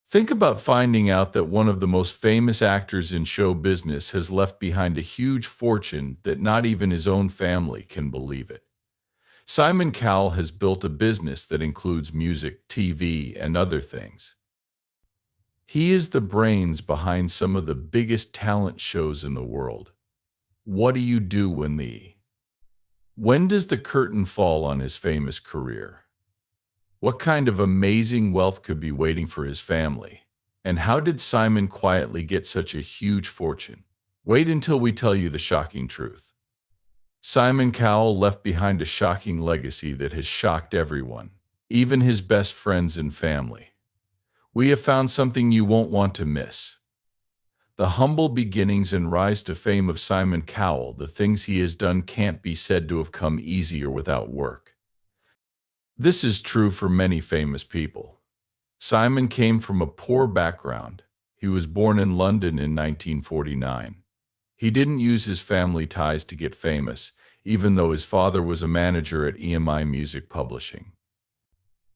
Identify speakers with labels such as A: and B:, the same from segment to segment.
A: Think about finding out that one of the most famous actors in show business has left behind a huge fortune that not even his own family can believe it. Simon Cowell has built a business that includes music, TV, and other things. He is the brains behind some of the biggest talent shows in the world. What do you do when does the curtain fall on his famous career? What kind of amazing wealth could be waiting for his family? And how did Simon quietly get such a huge fortune? Wait until we tell you the shocking truth. Simon Cowell left behind a shocking legacy that has shocked everyone, even his best friends and family. We have found something you won't want to miss. The humble beginnings and rise to fame of Simon Cowell. The things he has done can't be said to have come easy or without work. This is true for many famous people. Simon came from a poor background. He was born in London in 1949. He didn't use his family ties to get famous, even though his father was a manager at EMI Music Publishing.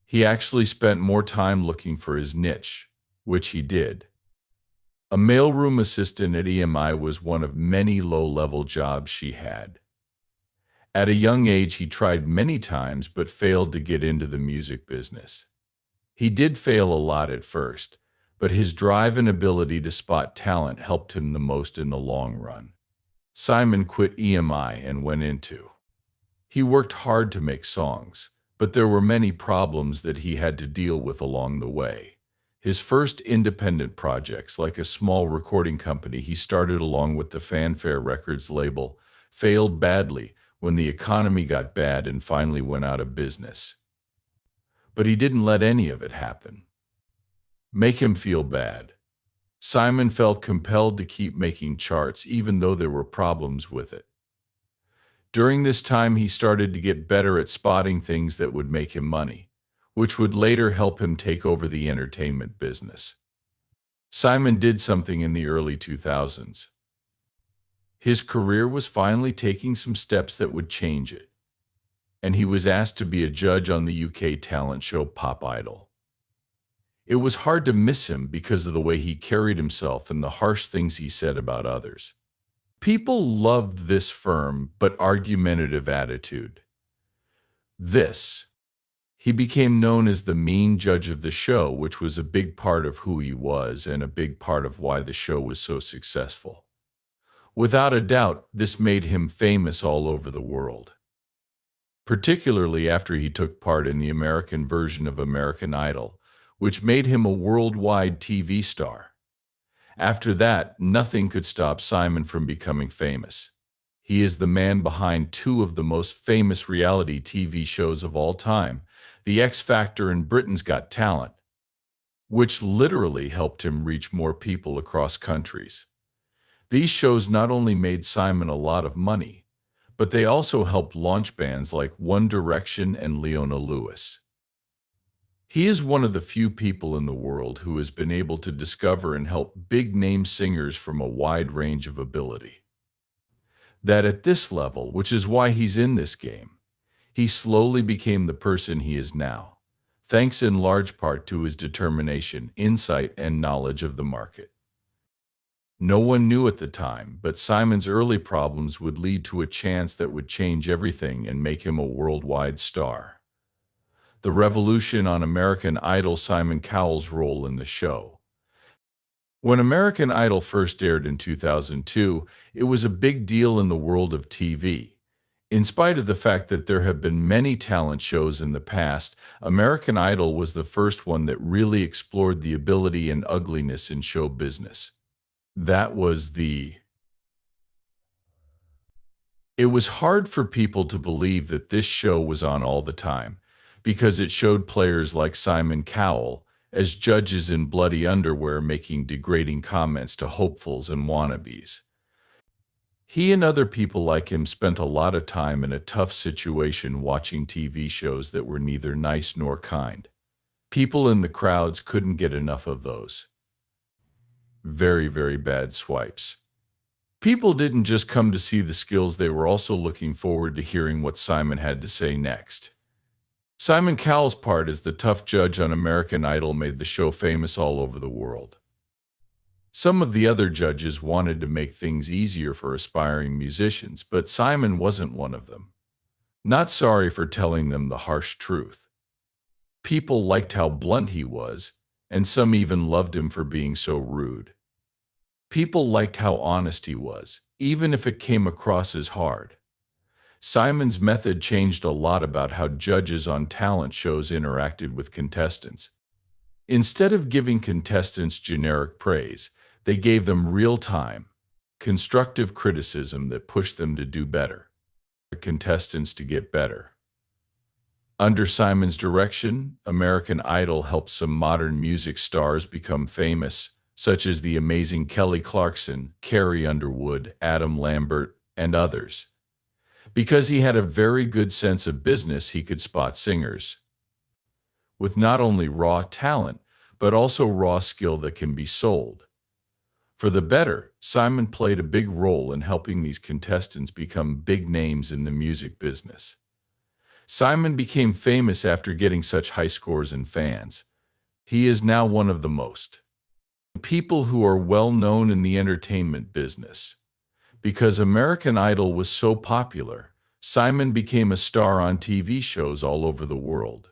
A: He actually spent more time looking for his niche, which he did. A mailroom assistant at EMI was one of many low-level jobs she had. At a young age, he tried many times but failed to get into the music business. He did fail a lot at first, but his drive and ability to spot talent helped him the most in the long run. Simon quit EMI and went into. He worked hard to make songs, but there were many problems that he had to deal with along the way. His first independent projects, like a small recording company he started along with the Fanfare Records label, failed badly when the economy got bad and finally went out of business. But he didn't let any of it happen. Make him feel bad. Simon felt compelled to keep making charts even though there were problems with it. During this time, he started to get better at spotting things that would make him money, which would later help him take over the entertainment business. Simon did something in the early 2000s. His career was finally taking some steps that would change it, and he was asked to be a judge on the UK talent show Pop Idol. It was hard to miss him because of the way he carried himself and the harsh things he said about others. People loved this firm but argumentative attitude. He became known as the mean judge of the show, which was a big part of who he was and a big part of why the show was so successful. Without a doubt, this made him famous all over the world, particularly after he took part in the American version of American Idol, which made him a worldwide TV star. After that, nothing could stop Simon from becoming famous. He is the man behind two of the most famous reality TV shows of all time, The X Factor and Britain's Got Talent, which literally helped him reach more people across countries. These shows not only made Simon a lot of money, but they also helped launch bands like One Direction and Leona Lewis. He is one of the few people in the world who has been able to discover and help big-name singers from a wide range of ability. That at this level, which is why he's in this game, he slowly became the person he is now, thanks in large part to his determination, insight, and knowledge of the market. No one knew at the time, but Simon's early problems would lead to a chance that would change everything and make him a worldwide star. The revolution on American Idol. Simon Cowell's role in the show. When American Idol first aired in 2002, it was a big deal in the world of TV. In spite of the fact that there have been many talent shows in the past, American Idol was the first one that really explored the ability and ugliness in show business. It was hard for people to believe that this show was on all the time, because it showed players like Simon Cowell as judges in bloody underwear making degrading comments to hopefuls and wannabes. He and other people like him spent a lot of time in a tough situation watching TV shows that were neither nice nor kind. People in the crowds couldn't get enough of those very, very bad swipes. People didn't just come to see the skills, they were also looking forward to hearing what Simon had to say next. Simon Cowell's part as the tough judge on American Idol made the show famous all over the world. Some of the other judges wanted to make things easier for aspiring musicians, but Simon wasn't one of them. Not sorry for telling them the harsh truth. People liked how blunt he was, and some even loved him for being so rude. People liked how honest he was, even if it came across as hard. Simon's method changed a lot about how judges on talent shows interacted with contestants. Instead of giving contestants generic praise, they gave them real-time, constructive criticism that pushed them to do better. Contestants to get better. Under Simon's direction, American Idol helped some modern music stars become famous, such as the amazing Kelly Clarkson, Carrie Underwood, Adam Lambert, and others. Because he had a very good sense of business, he could spot singers with not only raw talent, but also raw skill that can be sold. For the better, Simon played a big role in helping these contestants become big names in the music business. Simon became famous after getting such high scores and fans. He is now one of the most people who are well known in the entertainment business. Because American Idol was so popular, Simon became a star on TV shows all over the world.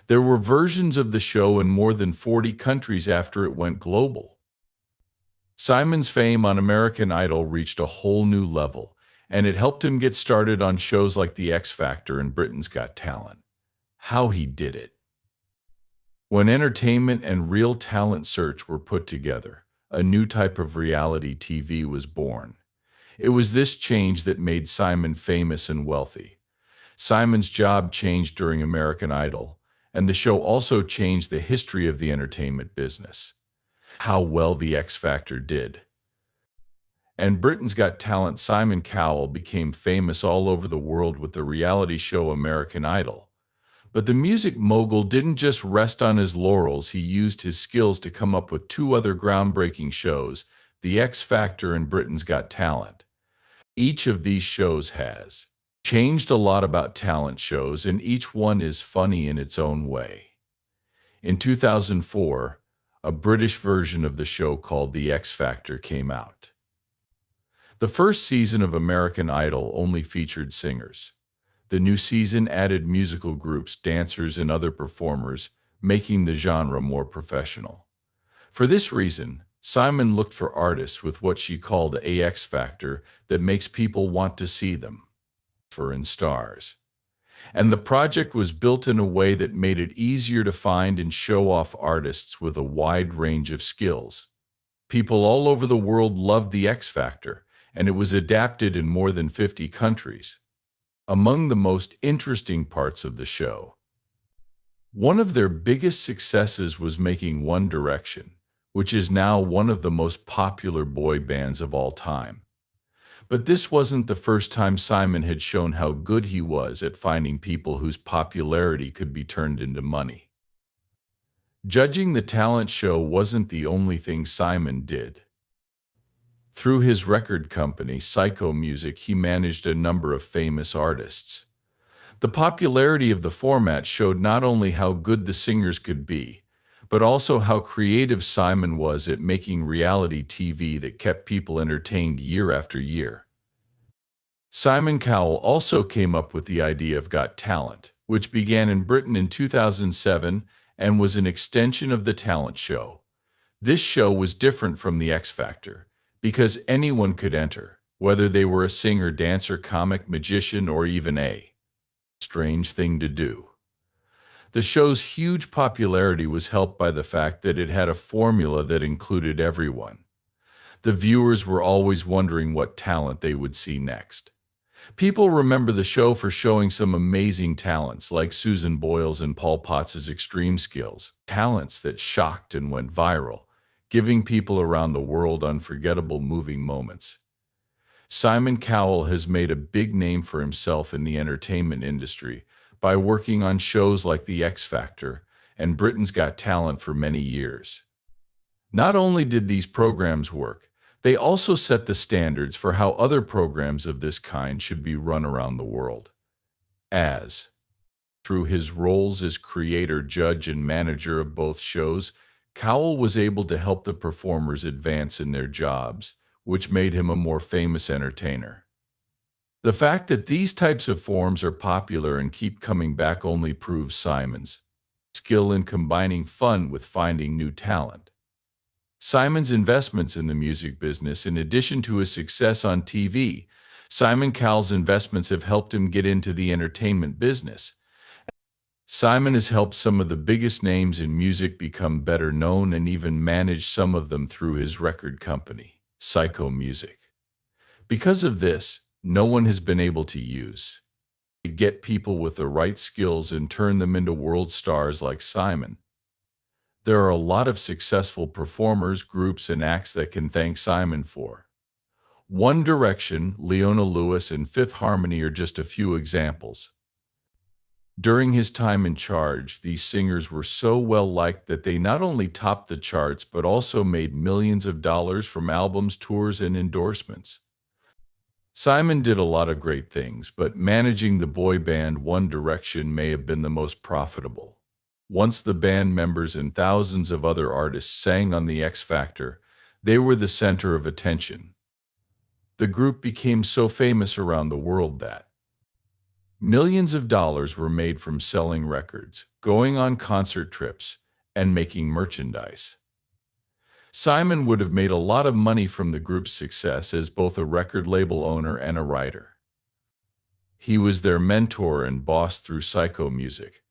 A: There were versions of the show in more than 40 countries after it went global. Simon's fame on American Idol reached a whole new level, and it helped him get started on shows like The X Factor and Britain's Got Talent. How he did it. When entertainment and real talent search were put together, a new type of reality TV was born. It was this change that made Simon famous and wealthy. Simon's job changed during American Idol, and the show also changed the history of the entertainment business. How well The X Factor did. And Britain's Got Talent. Simon Cowell became famous all over the world with the reality show American Idol. But the music mogul didn't just rest on his laurels. He used his skills to come up with two other groundbreaking shows, The X Factor and Britain's Got Talent. Each of these shows has changed a lot about talent shows, and each one is funny in its own way. In 2004, a British version of the show called The X Factor came out. The first season of American Idol only featured singers. The new season added musical groups, dancers, and other performers, making the genre more professional. For this reason, Simon looked for artists with what she called a X factor that makes people want to see them. In stars. And the project was built in a way that made it easier to find and show off artists with a wide range of skills. People all over the world loved the X Factor, and it was adapted in more than 50 countries. Among the most interesting parts of the show, one of their biggest successes was making One Direction, which is now one of the most popular boy bands of all time. But this wasn't the first time Simon had shown how good he was at finding people whose popularity could be turned into money. Judging the talent show wasn't the only thing Simon did. Through his record company, Psycho Music, he managed a number of famous artists. The popularity of the format showed not only how good the singers could be, but also how creative Simon was at making reality TV that kept people entertained year after year. Simon Cowell also came up with the idea of Got Talent, which began in Britain in 2007 and was an extension of the talent show. This show was different from the X Factor because anyone could enter, whether they were a singer, dancer, comic, magician, or even a strange thing to do. The show's huge popularity was helped by the fact that it had a formula that included everyone. The viewers were always wondering what talent they would see next. People remember the show for showing some amazing talents like Susan Boyle's and Paul Potts's extreme skills, talents that shocked and went viral, giving people around the world unforgettable moving moments. Simon Cowell has made a big name for himself in the entertainment industry by working on shows like The X Factor and Britain's Got Talent for many years. Not only did these programs work, they also set the standards for how other programs of this kind should be run around the world. As Through his roles as creator, judge, and manager of both shows, Cowell was able to help the performers advance in their jobs, which made him a more famous entertainer. The fact that these types of forms are popular and keep coming back only proves Simon's skill in combining fun with finding new talent. Simon's investments in the music business, in addition to his success on TV, Simon Cowell's investments have helped him get into the entertainment business. Simon has helped some of the biggest names in music become better known and even managed some of them through his record company, Psycho Music. Because of this, no one has been able to get people with the right skills and turn them into world stars like Simon. There are a lot of successful performers, groups, and acts that can thank Simon for. One Direction, Leona Lewis, and Fifth Harmony are just a few examples. During his time in charge, these singers were so well liked that they not only topped the charts but also made millions of dollars from albums, tours, and endorsements. Simon did a lot of great things, but managing the boy band One Direction may have been the most profitable. Once the band members and thousands of other artists sang on the X Factor, they were the center of attention. The group became so famous around the world that millions of dollars were made from selling records, going on concert trips, and making merchandise. Simon would have made a lot of money from the group's success as both a record label owner and a writer. He was their mentor and boss through Psycho Music,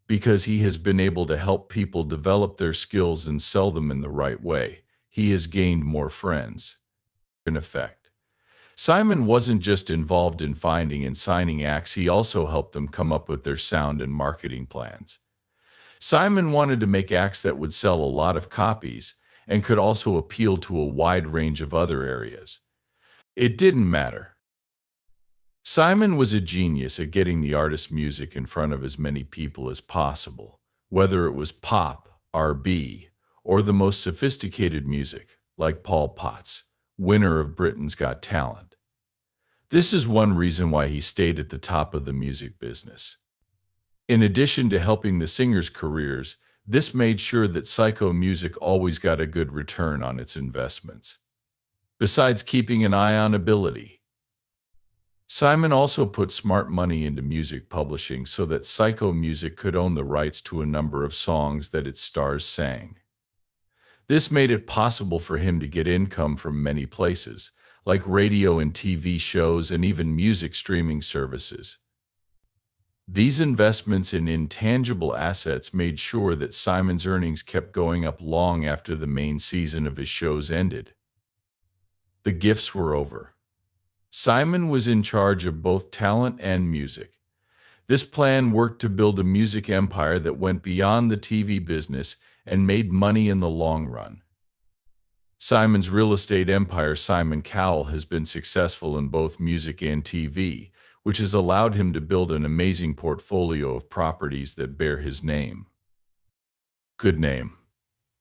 A: because he has been able to help people develop their skills and sell them in the right way. He has gained more friends. In effect, Simon wasn't just involved in finding and signing acts, he also helped them come up with their sound and marketing plans. Simon wanted to make acts that would sell a lot of copies and could also appeal to a wide range of other areas. It didn't matter. Simon was a genius at getting the artist's music in front of as many people as possible, whether it was pop, R&B, or the most sophisticated music, like Paul Potts, winner of Britain's Got Talent. This is one reason why he stayed at the top of the music business. In addition to helping the singers' careers, this made sure that Psycho Music always got a good return on its investments. Besides keeping an eye on ability, Simon also put smart money into music publishing so that Psycho Music could own the rights to a number of songs that its stars sang. This made it possible for him to get income from many places, like radio and TV shows and even music streaming services. These investments in intangible assets made sure that Simon's earnings kept going up long after the main season of his shows ended. The gifts were over. Simon was in charge of both talent and music. This plan worked to build a music empire that went beyond the TV business and made money in the long run. Simon's real estate empire, Simon Cowell, has been successful in both music and TV, which has allowed him to build an amazing portfolio of properties that bear his name. Good name.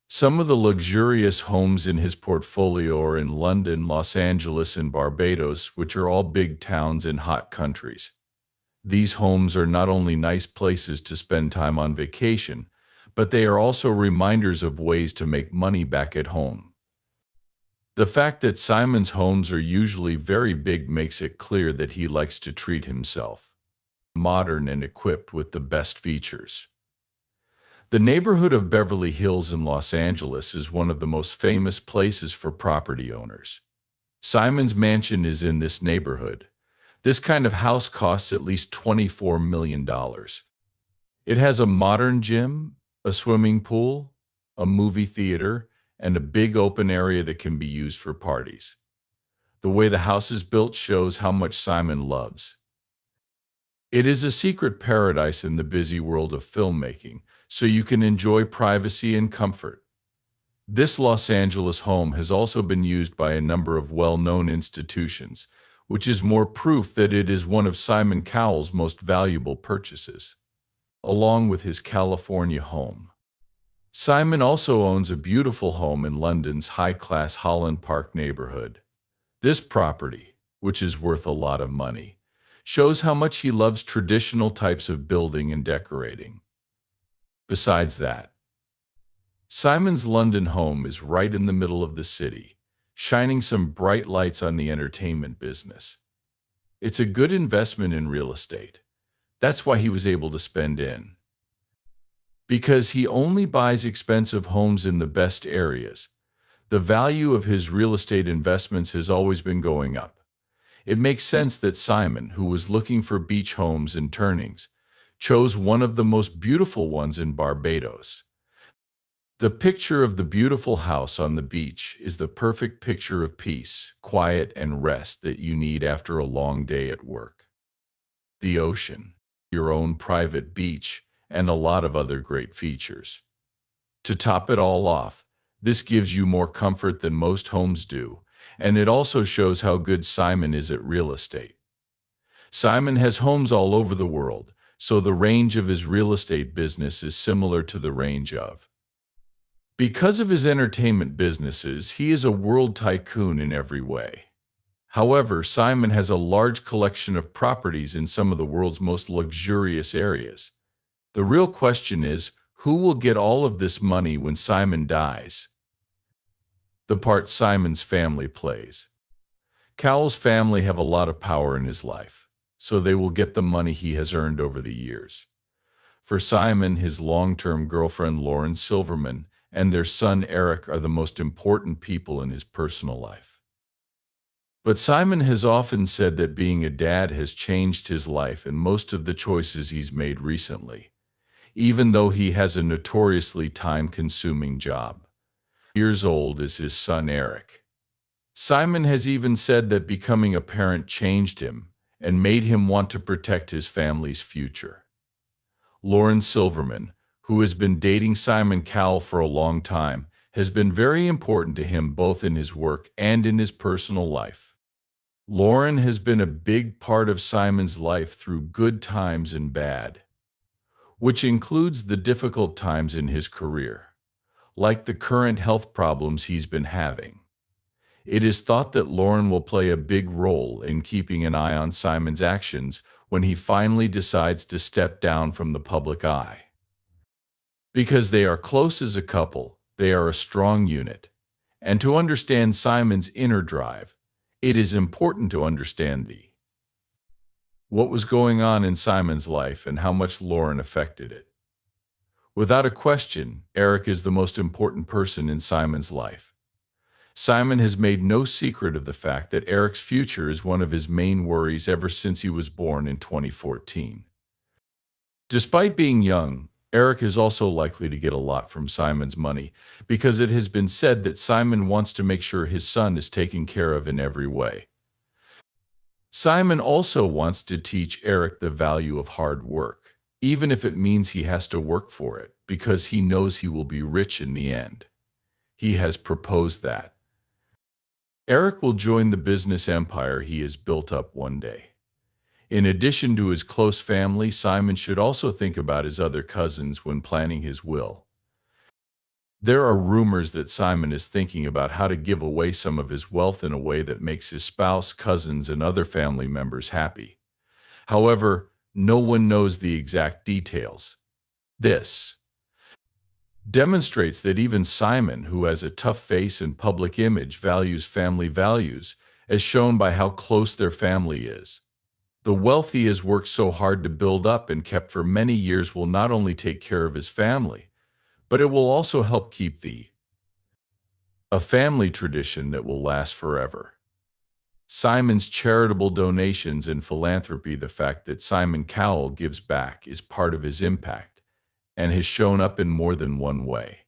A: Some of the luxurious homes in his portfolio are in London, Los Angeles, and Barbados, which are all big towns in hot countries. These homes are not only nice places to spend time on vacation, but they are also reminders of ways to make money back at home. The fact that Simon's homes are usually very big makes it clear that he likes to treat himself modern and equipped with the best features. The neighborhood of Beverly Hills in Los Angeles is one of the most famous places for property owners. Simon's mansion is in this neighborhood. This kind of house costs at least $24 million. It has a modern gym, a swimming pool, a movie theater, and a big open area that can be used for parties. The way the house is built shows how much Simon loves. It is a secret paradise in the busy world of filmmaking, so you can enjoy privacy and comfort. This Los Angeles home has also been used by a number of well-known institutions, which is more proof that it is one of Simon Cowell's most valuable purchases, along with his California home. Simon also owns a beautiful home in London's high-class Holland Park neighborhood. This property, which is worth a lot of money, shows how much he loves traditional types of building and decorating. Besides that, Simon's London home is right in the middle of the city, shining some bright lights on the entertainment business. It's a good investment in real estate. That's why he was able to spend in. Because he only buys expensive homes in the best areas, the value of his real estate investments has always been going up. It makes sense that Simon, who was looking for beach homes and turnings, chose one of the most beautiful ones in Barbados. The picture of the beautiful house on the beach is the perfect picture of peace, quiet, and rest that you need after a long day at work. The ocean, your own private beach, and a lot of other great features. To top it all off, this gives you more comfort than most homes do, and it also shows how good Simon is at real estate. Simon has homes all over the world, so the range of his real estate business is similar to the range of. Because of his entertainment businesses, he is a world tycoon in every way. However, Simon has a large collection of properties in some of the world's most luxurious areas. The real question is, who will get all of this money when Simon dies? The part Simon's family plays. Cowell's family have a lot of power in his life, so they will get the money he has earned over the years. For Simon, his long-term girlfriend Lauren Silverman and their son Eric are the most important people in his personal life. But Simon has often said that being a dad has changed his life and most of the choices he's made recently, even though he has a notoriously time-consuming job. Years old is his son Eric. Simon has even said that becoming a parent changed him and made him want to protect his family's future. Lauren Silverman, who has been dating Simon Cowell for a long time, has been very important to him both in his work and in his personal life. Lauren has been a big part of Simon's life through good times and bad, which includes the difficult times in his career, like the current health problems he's been having. It is thought that Lauren will play a big role in keeping an eye on Simon's actions when he finally decides to step down from the public eye. Because they are close as a couple, they are a strong unit. And to understand Simon's inner drive, it is important to understand what was going on in Simon's life and how much Lauren affected it. Without a question, Eric is the most important person in Simon's life. Simon has made no secret of the fact that Eric's future is one of his main worries ever since he was born in 2014. Despite being young, Eric is also likely to get a lot from Simon's money because it has been said that Simon wants to make sure his son is taken care of in every way. Simon also wants to teach Eric the value of hard work, even if it means he has to work for it, because he knows he will be rich in the end. He has proposed that Eric will join the business empire he has built up one day. In addition to his close family, Simon should also think about his other cousins when planning his will. There are rumors that Simon is thinking about how to give away some of his wealth in a way that makes his spouse, cousins, and other family members happy. However, no one knows the exact details. This demonstrates that even Simon, who has a tough face and public image, values family values, as shown by how close their family is. The wealth he has worked so hard to build up and kept for many years will not only take care of his family, but it will also help keep a family tradition that will last forever. Simon's charitable donations and philanthropy, the fact that Simon Cowell gives back, is part of his impact and has shown up in more than one way.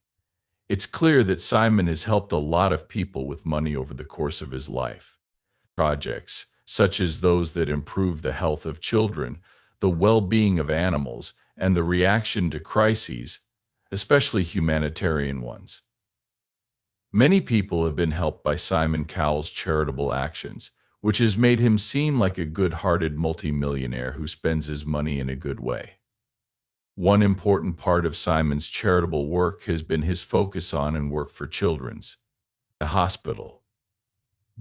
A: It's clear that Simon has helped a lot of people with money over the course of his life. Projects, such as those that improve the health of children, the well-being of animals, and the reaction to crises, especially humanitarian ones. Many people have been helped by Simon Cowell's charitable actions, which has made him seem like a good-hearted multimillionaire who spends his money in a good way. One important part of Simon's charitable work has been his focus on and work for children's hospital.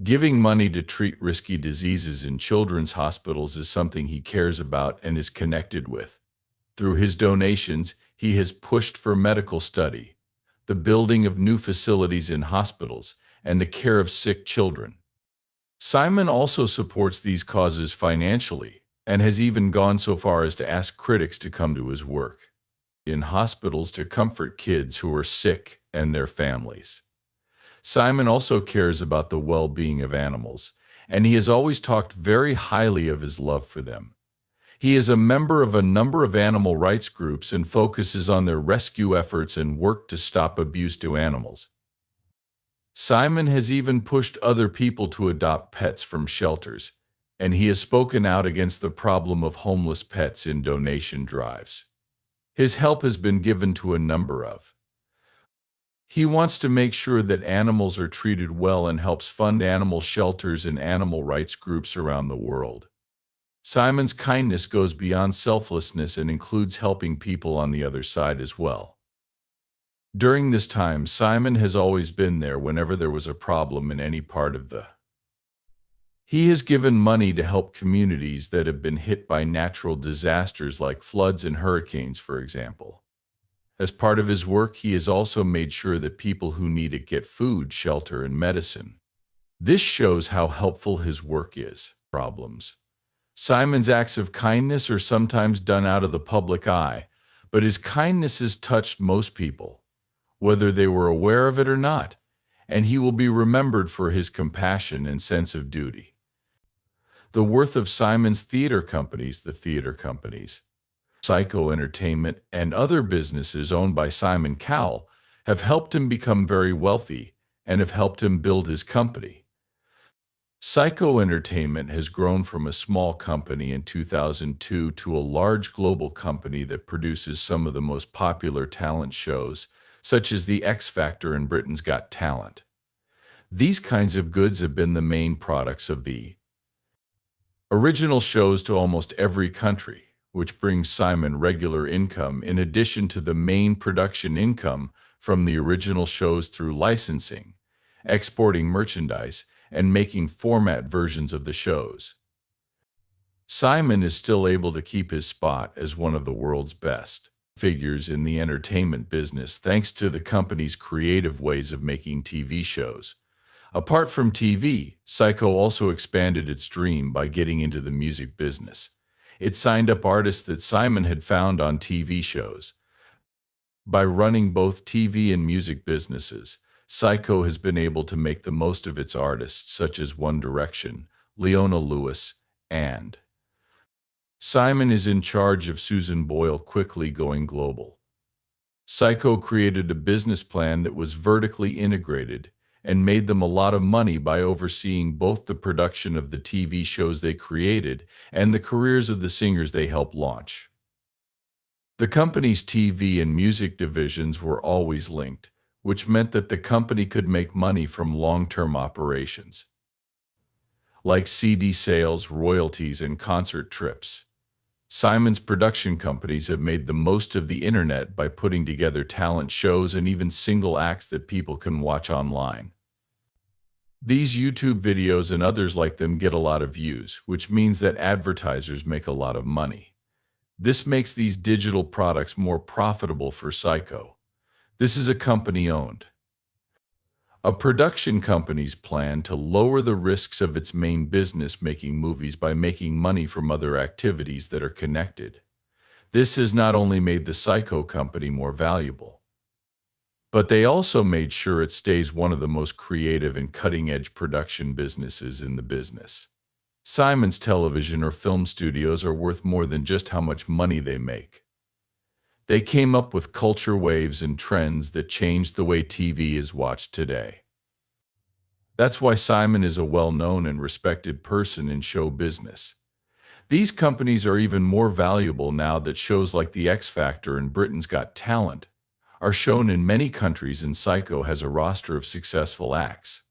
A: Giving money to treat risky diseases in children's hospitals is something he cares about and is connected with. Through his donations, he has pushed for medical study, the building of new facilities in hospitals, and the care of sick children. Simon also supports these causes financially and has even gone so far as to ask critics to come to his work in hospitals to comfort kids who are sick and their families. Simon also cares about the well-being of animals, and he has always talked very highly of his love for them. He is a member of a number of animal rights groups and focuses on their rescue efforts and work to stop abuse to animals. Simon has even pushed other people to adopt pets from shelters, and he has spoken out against the problem of homeless pets in donation drives. His help has been given to a number of. He wants to make sure that animals are treated well and helps fund animal shelters and animal rights groups around the world. Simon's kindness goes beyond selflessness and includes helping people on the other side as well. During this time, Simon has always been there whenever there was a problem in any part of the. He has given money to help communities that have been hit by natural disasters like floods and hurricanes, for example. As part of his work, he has also made sure that people who need it get food, shelter, and medicine. This shows how helpful his work is. Problems. Simon's acts of kindness are sometimes done out of the public eye, but his kindness has touched most people, whether they were aware of it or not, and he will be remembered for his compassion and sense of duty. The worth of Simon's theater companies, the theater companies, Psycho Entertainment, and other businesses owned by Simon Cowell have helped him become very wealthy and have helped him build his company. Psycho Entertainment has grown from a small company in 2002 to a large global company that produces some of the most popular talent shows, such as The X Factor and Britain's Got Talent. These kinds of goods have been the main products of the original shows to almost every country, which brings Simon regular income in addition to the main production income from the original shows through licensing, exporting merchandise, and making format versions of the shows. Simon is still able to keep his spot as one of the world's best figures in the entertainment business thanks to the company's creative ways of making TV shows. Apart from TV, Psycho also expanded its dream by getting into the music business. It signed up artists that Simon had found on TV shows. By running both TV and music businesses, Psycho has been able to make the most of its artists such as One Direction, Leona Lewis, and Simon is in charge of Susan Boyle quickly going global. Psycho created a business plan that was vertically integrated and made them a lot of money by overseeing both the production of the TV shows they created and the careers of the singers they helped launch. The company's TV and music divisions were always linked, which meant that the company could make money from long-term operations, like CD sales, royalties, and concert trips. Simon's production companies have made the most of the internet by putting together talent shows and even single acts that people can watch online. These YouTube videos and others like them get a lot of views, which means that advertisers make a lot of money. This makes these digital products more profitable for Psycho. This is a company-owned. A production company's plan to lower the risks of its main business making movies by making money from other activities that are connected. This has not only made the Psycho company more valuable, but they also made sure it stays one of the most creative and cutting-edge production businesses in the business. Simon's television or film studios are worth more than just how much money they make. They came up with culture waves and trends that changed the way TV is watched today. That's why Simon is a well-known and respected person in show business. These companies are even more valuable now that shows like The X Factor and Britain's Got Talent are shown in many countries, and Psycho has a roster of successful acts.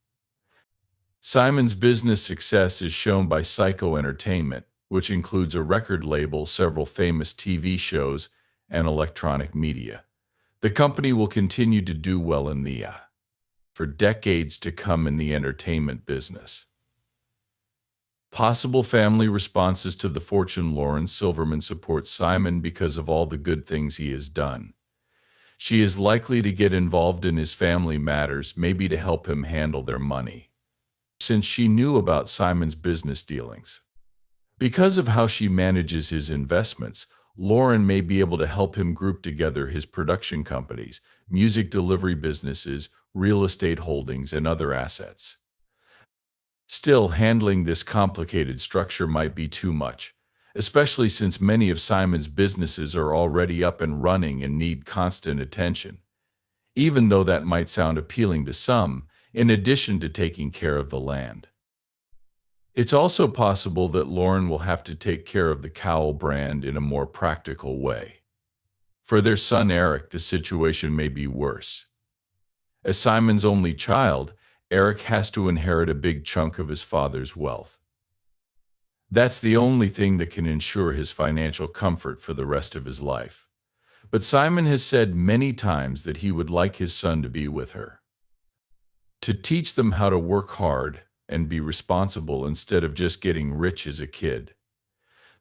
A: Simon's business success is shown by Psycho Entertainment, which includes a record label, several famous TV shows, and electronic media. The company will continue to do well in the for decades to come in the entertainment business. Possible family responses to the fortune. Lauren Silverman supports Simon because of all the good things he has done. She is likely to get involved in his family matters, maybe to help him handle their money, since she knew about Simon's business dealings. Because of how she manages his investments, Lauren may be able to help him group together his production companies, music delivery businesses, real estate holdings, and other assets. Still, handling this complicated structure might be too much, especially since many of Simon's businesses are already up and running and need constant attention. Even though that might sound appealing to some, in addition to taking care of the land. It's also possible that Lauren will have to take care of the Cowell brand in a more practical way. For their son Eric, the situation may be worse. As Simon's only child, Eric has to inherit a big chunk of his father's wealth. That's the only thing that can ensure his financial comfort for the rest of his life. But Simon has said many times that he would like his son to be with her, to teach them how to work hard and be responsible instead of just getting rich as a kid.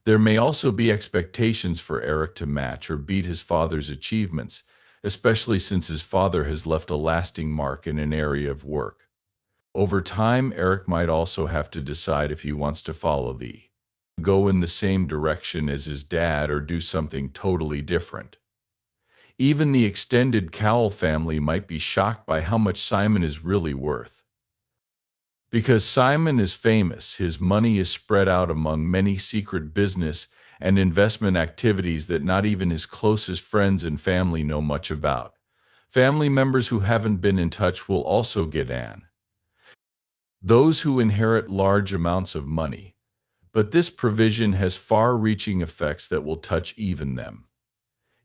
A: There may also be expectations for Eric to match or beat his father's achievements, especially since his father has left a lasting mark in an area of work. Over time, Eric might also have to decide if he wants to go in the same direction as his dad or do something totally different. Even the extended Cowell family might be shocked by how much Simon is really worth. Because Simon is famous, his money is spread out among many secret business and investment activities that not even his closest friends and family know much about. Family members who haven't been in touch will also get in. Those who inherit large amounts of money, but this provision has far-reaching effects that will touch even them.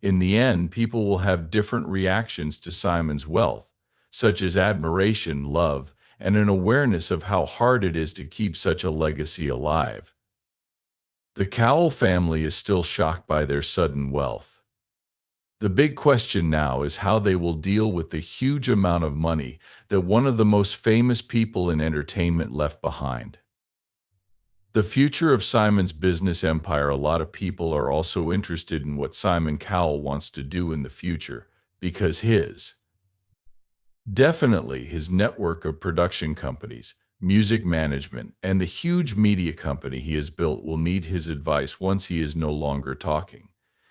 A: In the end, people will have different reactions to Simon's wealth, such as admiration, love, and an awareness of how hard it is to keep such a legacy alive. The Cowell family is still shocked by their sudden wealth. The big question now is how they will deal with the huge amount of money that one of the most famous people in entertainment left behind. The future of Simon's business empire. A lot of people are also interested in what Simon Cowell wants to do in the future, because definitely his network of production companies, music management, and the huge media company he has built will need his advice once he is no longer talking.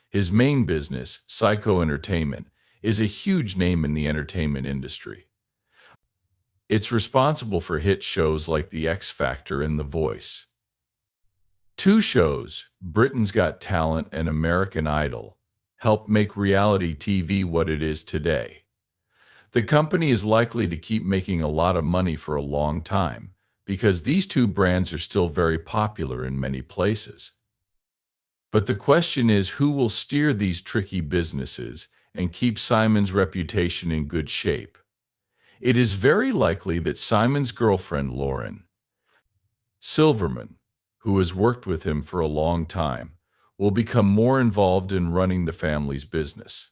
A: His main business, Psycho Entertainment, is a huge name in the entertainment industry. It's responsible for hit shows like The X Factor and The Voice. Two shows, Britain's Got Talent and American Idol, helped make reality TV what it is today. The company is likely to keep making a lot of money for a long time, because these two brands are still very popular in many places. But the question is, who will steer these tricky businesses and keep Simon's reputation in good shape? It is very likely that Simon's girlfriend, Lauren Silverman, who has worked with him for a long time, will become more involved in running the family's business.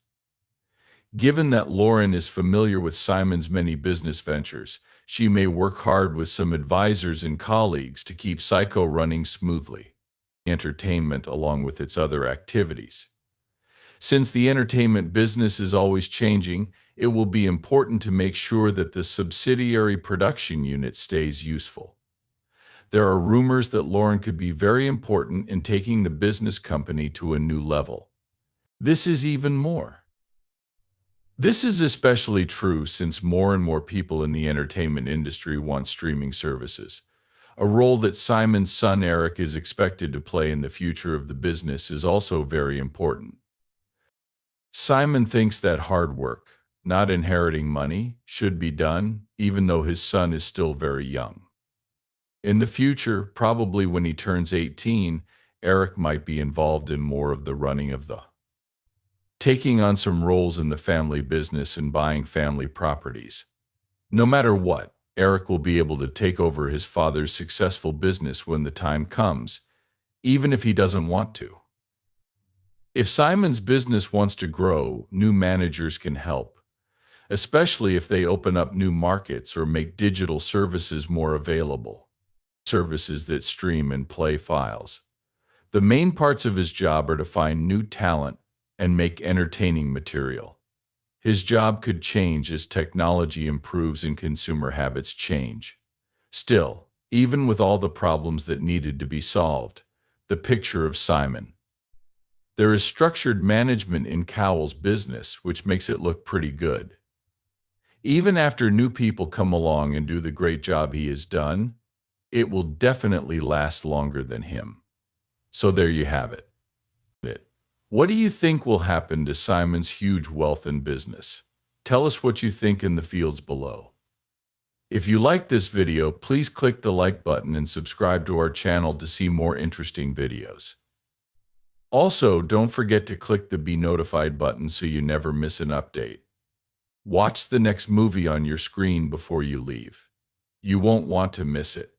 A: Given that Lauren is familiar with Simon's many business ventures, she may work hard with some advisors and colleagues to keep Psycho running smoothly. Entertainment along with its other activities. Since the entertainment business is always changing, it will be important to make sure that the subsidiary production unit stays useful. There are rumors that Lauren could be very important in taking the business company to a new level. This is especially true since more and more people in the entertainment industry want streaming services. A role that Simon's son Eric is expected to play in the future of the business is also very important. Simon thinks that hard work, not inheriting money, should be done, even though his son is still very young. In the future, probably when he turns 18, Eric might be involved in more of the running of taking on some roles in the family business and buying family properties. No matter what, Eric will be able to take over his father's successful business when the time comes, even if he doesn't want to. If Simon's business wants to grow, new managers can help, especially if they open up new markets or make digital services more available. Services that stream and play files. The main parts of his job are to find new talent and make entertaining material. His job could change as technology improves and consumer habits change. Still, even with all the problems that needed to be solved, the picture of Simon. There is structured management in Cowell's business, which makes it look pretty good. Even after new people come along and do the great job he has done, it will definitely last longer than him. So there you have it. What do you think will happen to Simon's huge wealth and business? Tell us what you think in the fields below. If you like this video, please click the like button and subscribe to our channel to see more interesting videos. Also, don't forget to click the Be Notified button so you never miss an update. Watch the next movie on your screen before you leave. You won't want to miss it.